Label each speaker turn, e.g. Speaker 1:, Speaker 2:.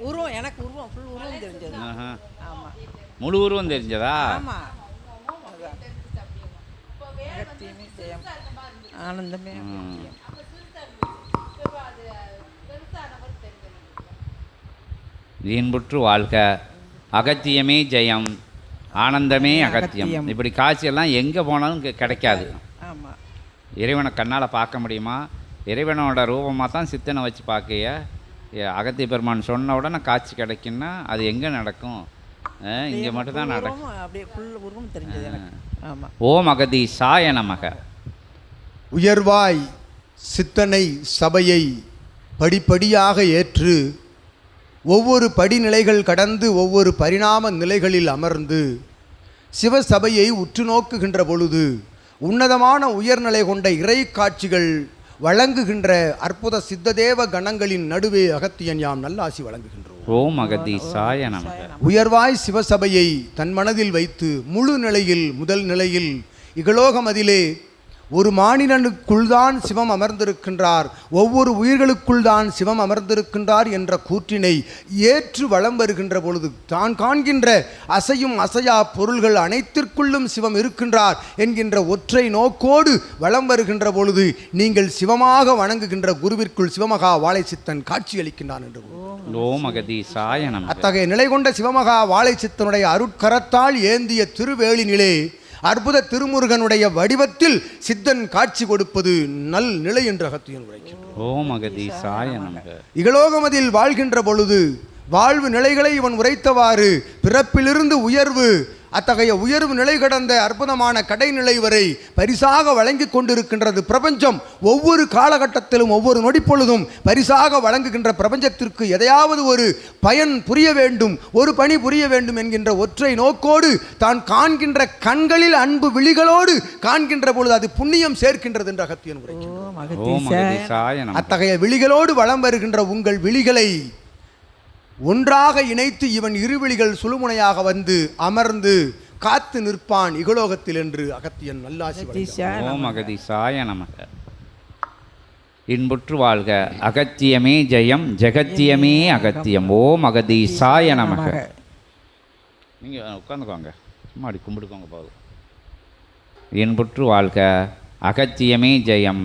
Speaker 1: உருவம் எனக்கு உருவம் ஃபுல் உருவம் தெரிஞ்சது. ஆமாம்.
Speaker 2: முழு உருவம் தெரிஞ்சதா?
Speaker 1: ஆமாம். அகத்தியமே ஜெயம், ஆனந்தமே அகத்தியம்.
Speaker 2: இன்புற்று வாழ்க, அகத்தியமே ஜெயம், ஆனந்தமே அகத்தியம். இப்படி காட்சியெல்லாம் எங்கே போனாலும் கிடைக்காது.
Speaker 1: ஆமாம்.
Speaker 2: இறைவனை கண்ணால் பார்க்க முடியுமா? இறைவனோட ரூபமாக தான் சித்தனை வச்சு பார்க்கைய அகத்திய பெருமான் சொன்ன உடனே காட்சி கிடைக்குன்னா அது எங்கே நடக்கும்? இங்கே மட்டும்தான் நடக்கும்.
Speaker 1: அப்படியே ஃபுல் உருவம் தெரிஞ்சது எனக்கு. ஆமாம்.
Speaker 2: ஓம் அகதீசாய நமக.
Speaker 3: உயர்வாய் சித்தனை சபையை படிப்படியாக ஏற்று ஒவ்வொரு படிநிலைகள் கடந்து ஒவ்வொரு பரிணாம நிலைகளில் அமர்ந்து சிவசபையை உற்று நோக்குகின்ற பொழுது உன்னதமான உயர்நிலை கொண்ட இறை காட்சிகள் வழங்குகின்ற அற்புத சித்ததேவ கணங்களின் நடுவே அகத்தியன் யாம் நல்லாசி வழங்குகின்றோம்.
Speaker 2: ஓம் அகதீசாய நமக.
Speaker 3: உயர்வாய் சிவசபையை தன் மனதில் வைத்து முழு நிலையில் முதல் நிலையில் இகலோகமதிலே ஒரு மானிடனுக்குள் தான் சிவம் அமர்ந்திருக்கின்றார், ஒவ்வொரு உயிர்களுக்குள் தான் சிவம் அமர்ந்திருக்கின்றார் என்ற கூற்றினை ஏற்று வலம் வருகின்ற பொழுது தான் காண்கின்ற அசையும் அசையா பொருள்கள் அனைத்திற்குள்ளும் சிவம் இருக்கின்றார் என்கின்ற ஒற்றை நோக்கோடு வலம் வருகின்ற பொழுது நீங்கள் சிவமாக வணங்குகின்ற குருவிற்குள் சிவமகா வாழைச்சித்தன் காட்சியளிக்கின்றான் என்று.
Speaker 2: ஓம் அகதீசாய நமக.
Speaker 3: அத்தகைய நிலை கொண்ட சிவமகா வாழைச்சித்தனுடைய அருட்கரத்தால் ஏந்திய திருவேளினிலே அற்புத திருமுருகனுடைய வடிவத்தில் சித்தன் காட்சி கொடுப்பது நல் நிலை என்று அகத்தியன் உரைக்கின்றார்.
Speaker 2: ஓம் அகதீசாய நமக.
Speaker 3: இகலோகமதில் வாழ்கின்ற பொழுது வாழ்வு நிலைகளை இவன் உரைத்தவாறு பிறப்பிலிருந்து உயர்வு, அத்தகைய உயர்வு நிலை கடந்த அற்புதமான கடைநிலை வரை பரிசாக வழங்கி கொண்டிருக்கின்றது பிரபஞ்சம். ஒவ்வொரு காலகட்டத்திலும் ஒவ்வொரு நொடிப்பொழுதும் பரிசாக வழங்குகின்ற பிரபஞ்சத்திற்கு எதையாவது ஒரு பயன் புரிய வேண்டும், ஒரு பணி புரிய வேண்டும் என்கின்ற ஒற்றை நோக்கோடு தான் காண்கின்ற கண்களில் அன்பு விழிகளோடு காண்கின்ற பொழுது அது புண்ணியம் சேர்க்கின்றது என்று அகத்தியன் உரைக்கின்றார். அத்தகைய விழிகளோடு வலம் வருகின்ற உங்கள் விழிகளை ஒன்றாக இணைத்து இவன் இருவிழிகள் சுழுமுனையாக வந்து அமர்ந்து காத்து நிற்பான் இகலோகத்தில் என்று அகத்தியன் நல்லாசி.
Speaker 2: ஓம் அகதீசாய நமக. இன்புற்று வாழ்க, அகத்தியமே ஜெயம், ஜெகத்தியமே அகத்தியம். ஓம் அகதீசாய நமக. நீங்கள் உட்காந்துக்கோங்க, சும்மா அடி கும்பிடுக்கோங்க போதும். இன்புற்று வாழ்க, அகத்தியமே ஜெயம்,